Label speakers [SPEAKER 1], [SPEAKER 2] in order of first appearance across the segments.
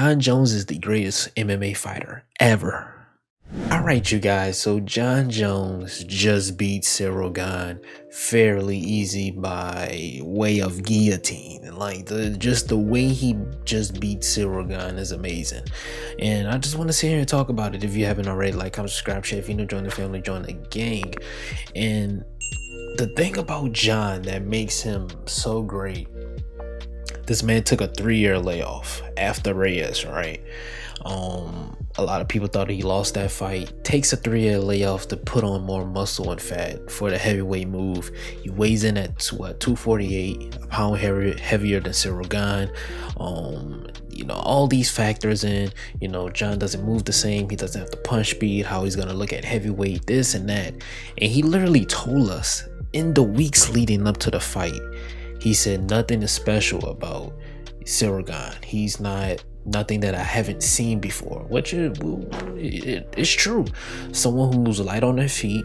[SPEAKER 1] John Jones is the greatest MMA fighter ever. All right, you guys. So John Jones just beat Cyril Gane fairly easy by way of guillotine. Like just the way he just beat Cyril Gane is amazing. And I just want to sit here and talk about it. If you haven't already, like, comment, subscribe, share. If you're new, join the family, join the gang. And the thing about John that makes him so great, this man took a 3-year layoff after Reyes, right? A lot of people thought he lost that fight. Takes a 3-year layoff to put on more muscle and fat for the heavyweight move. He weighs in at 248, a pound heavier than Cyril Gane. All these factors in. John doesn't move the same. He doesn't have the punch speed. How he's gonna look at heavyweight, this and that. And he literally told us in the weeks leading up to the fight, he said nothing is special about Cyril Gane. He's nothing that I haven't seen before, which it's true. Someone who moves light on their feet,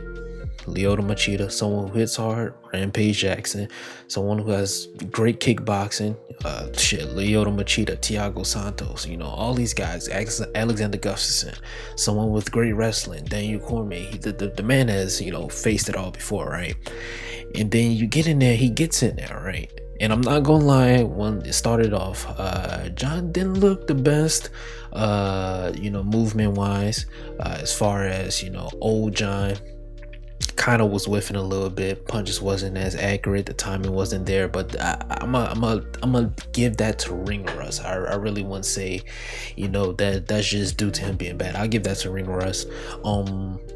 [SPEAKER 1] Lyoto Machida. Someone who hits hard, Rampage Jackson. Someone who has great kickboxing, Lyoto Machida, Thiago Santos. All these guys, Alexander Gustafsson. Someone with great wrestling, Daniel Cormier. The man has faced it all before, right? And then you get in there, he gets in there, right? And I'm not gonna lie, when it started off, John didn't look the best, movement wise, as far as, old John kind of was whiffing a little bit. Punches wasn't as accurate, the timing wasn't there, but I'm gonna give that to ring rust. I really wouldn't say that's just due to him being bad. I'll give that to ring rust.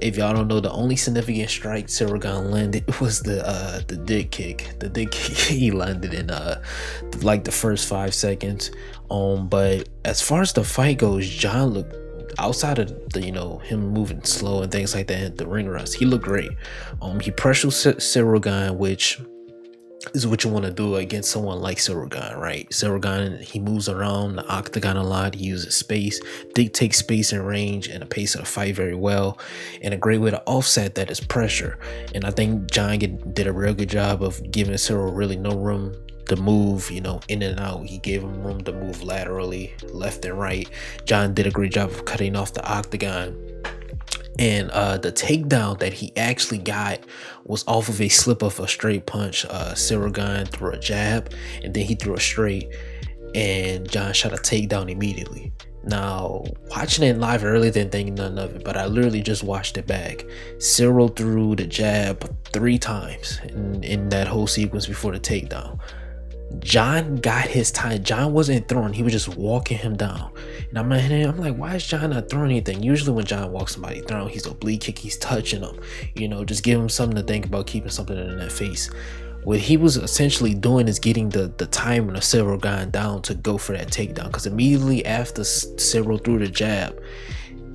[SPEAKER 1] If y'all don't know, the only significant strike Cyril Gane landed was the dick kick. The dick kick he landed in like the first 5 seconds. But as far as the fight goes, John looked, outside of the him moving slow and things like that, the ring rust, he looked great. He pressured Cyril Gane, which is what you want to do against someone like Cyril Gane, right? Cyril Gane, he moves around the octagon a lot. He uses space, dictates space and range and the pace of the fight very well. And a great way to offset that is pressure. And I think John did a real good job of giving Cyril really no room to move, in and out. He gave him room to move laterally, left and right. John did a great job of cutting off the octagon. And the takedown that he actually got was off of a slip of a straight punch. Cyril Gane threw a jab and then he threw a straight, and John shot a takedown immediately. Now, watching it live earlier, didn't think none of it, but I literally just watched it back. Cyril threw the jab 3 times in that whole sequence before the takedown. John got his time. John wasn't throwing, he was just walking him down. And I'm like, why is John not throwing anything? Usually when John walks somebody down, he's oblique kick, he's touching them, just give him something to think about, keeping something in that face. What he was essentially doing is getting the timing of Cyril Gane down to go for that takedown, because immediately after Cyril threw the jab,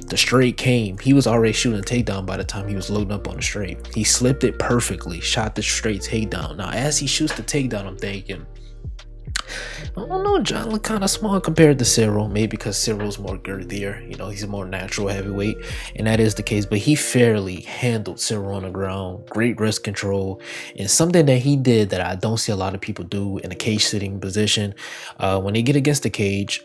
[SPEAKER 1] the straight came. He was already shooting a takedown by the time he was loading up on the straight. He slipped it perfectly, shot the straight takedown. Now as he shoots the takedown, I'm thinking, I don't know, John looked kind of small compared to Cyril. Maybe because Cyril's more girthier, he's a more natural heavyweight, and that is the case. But he fairly handled Cyril on the ground. Great wrist control, and something that he did that I don't see a lot of people do in a cage sitting position. When they get against the cage,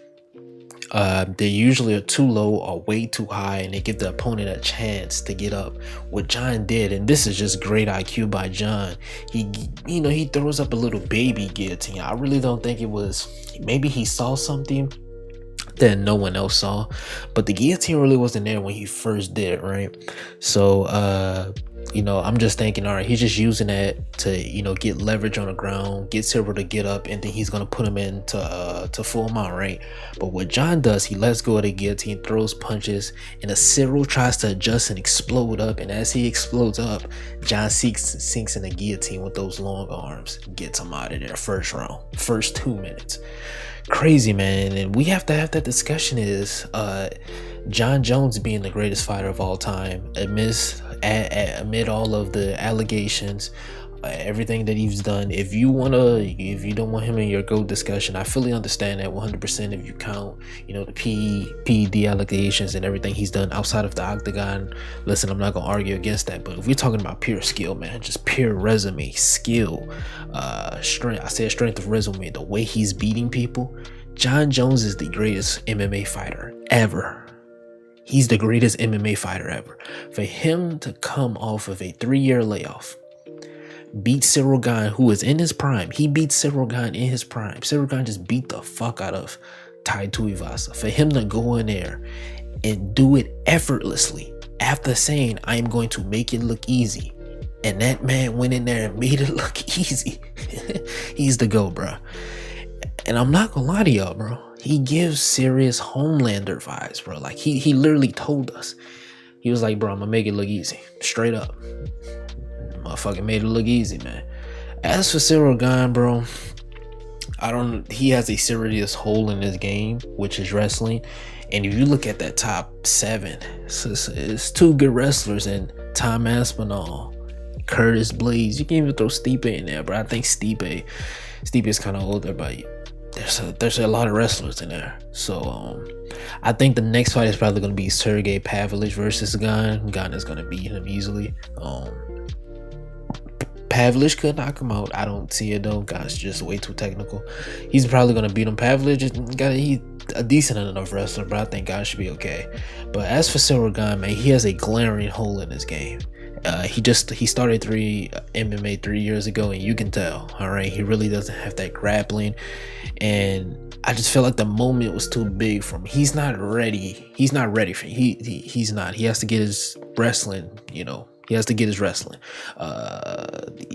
[SPEAKER 1] they usually are too low or way too high, and they give the opponent a chance to get up. What John did, and this is just great IQ by John, he throws up a little baby guillotine. I really don't think it was, maybe he saw something that no one else saw, but the guillotine really wasn't there when he first did it, right? So I'm just thinking, all right, he's just using that to get leverage on the ground, get Cyril to get up, and then he's gonna put him into to full mount, right? But what John does, he lets go of the guillotine, throws punches, and a Cyril tries to adjust and explode up, and as he explodes up, John sinks in the guillotine with those long arms, gets him out of there first round, first 2 minutes. Crazy, man. And we have to have that discussion, is John Jones being the greatest fighter of all time amid all of the allegations, everything that he's done. If you don't want him in your GOAT discussion, I fully understand that 100%. If you count the PED allegations and everything he's done outside of the octagon, listen, I'm not gonna argue against that. But if we're talking about pure skill, man, just pure resume skill, strength, I said strength of resume, the way he's beating people, John Jones is the greatest MMA fighter ever. He's the greatest MMA fighter ever. For him to come off of a 3-year layoff, beat Ciryl Gane, who is in his prime. He beat Ciryl Gane in his prime. Ciryl Gane just beat the fuck out of Tai Tuivasa. For him to go in there and do it effortlessly after saying, I am going to make it look easy. And that man went in there and made it look easy. He's the GOAT, bro. And I'm not gonna lie to y'all, bro. He gives serious Homelander vibes, bro. Like he literally told us. He was like, bro, I'm gonna make it look easy. Straight up. Motherfucking made it look easy, man. As for Ciryl Gane, bro, he has a serious hole in his game, which is wrestling. And if you look at that top 7, it's 2 good wrestlers in Tom Aspinall, Curtis Blades. You can even throw Stipe in there, bro. I think Stipe is kind of older, but there's a lot of wrestlers in there. So I think the next fight is probably going to be Sergey Pavlovich versus Gane. Gane is going to beat him easily. Pavlich could knock him out. I don't see it though. Gane's just way too technical. He's probably gonna beat him. Pavlich, he's a decent enough wrestler, but I think Gane should be okay. But as for Ciryl Gane, man, he has a glaring hole in his game. He started MMA 3 years ago, and you can tell. All right, he really doesn't have that grappling, and I just feel like the moment was too big for him. He's not ready. He's not ready for it. He's not. He has to get his wrestling, He has to get his wrestling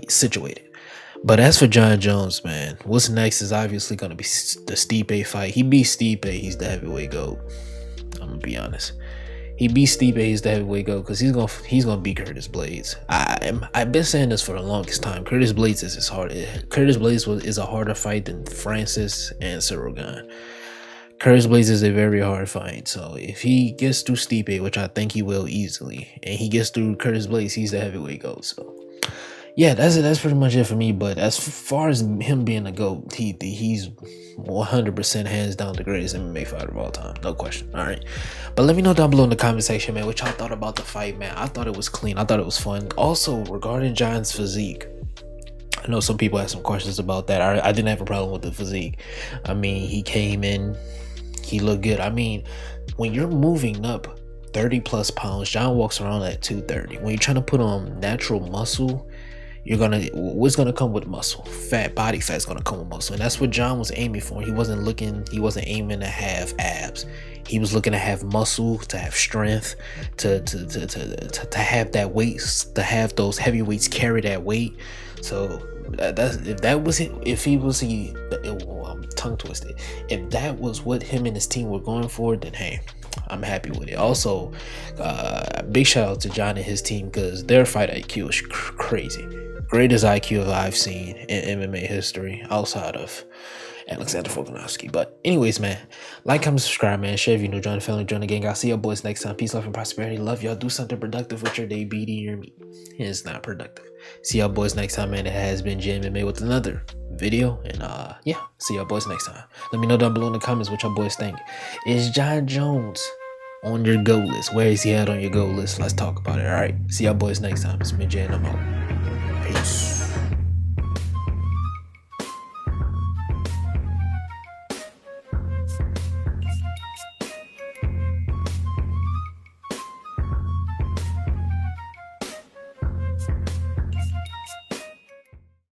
[SPEAKER 1] situated. But as for John Jones, man, what's next is obviously going to be the Stipe fight. He beat Stipe. He's the heavyweight GOAT. I'm going to be honest. He beat Stipe. He's the heavyweight GOAT because he's gonna beat Curtis Blades. I've been saying this for the longest time. Curtis Blades is is a harder fight than Francis and Ciryl Gane. Curtis Blades is a very hard fight. So if he gets through Stipe, which I think he will easily, and he gets through Curtis Blades, he's the heavyweight GOAT. So yeah, that's it. That's pretty much it for me. But as far as him being a GOAT, he's 100% hands down the greatest MMA fighter of all time. No question. All right. But let me know down below in the comment section, man, what y'all thought about the fight, man. I thought it was clean. I thought it was fun. Also, regarding John's physique, I know some people had some questions about that. I didn't have a problem with the physique. I mean, he came in, he looked good. I mean, when you're moving up 30 plus pounds, John walks around at 230. When you're trying to put on natural muscle, what's gonna come with muscle? Body fat's gonna come with muscle, and that's what John was aiming for. He wasn't aiming to have abs. He was looking to have muscle, to have strength, to have that weight, to have those heavyweights carry that weight. So I'm tongue twisted. If that was what him and his team were going for, then hey, I'm happy with it. Also, big shout out to John and his team because their fight IQ is crazy. Greatest IQ I've seen in MMA history outside of Alexander Volkanovski. But anyways, man, like, comment, subscribe, man. Share if you know, join the family, join the gang. I'll see y'all boys next time. Peace, love, and prosperity. Love y'all. Do something productive with your day. Beating your meat. It's not productive. See y'all boys next time, man. It has been JMMA with another video. And yeah, see y'all boys next time. Let me know down below in the comments what y'all boys think. Is John Jones on your GOAT list? Where is he at on your GOAT list? Let's talk about it. All right. See y'all boys next time. It's been Jay and I'm out.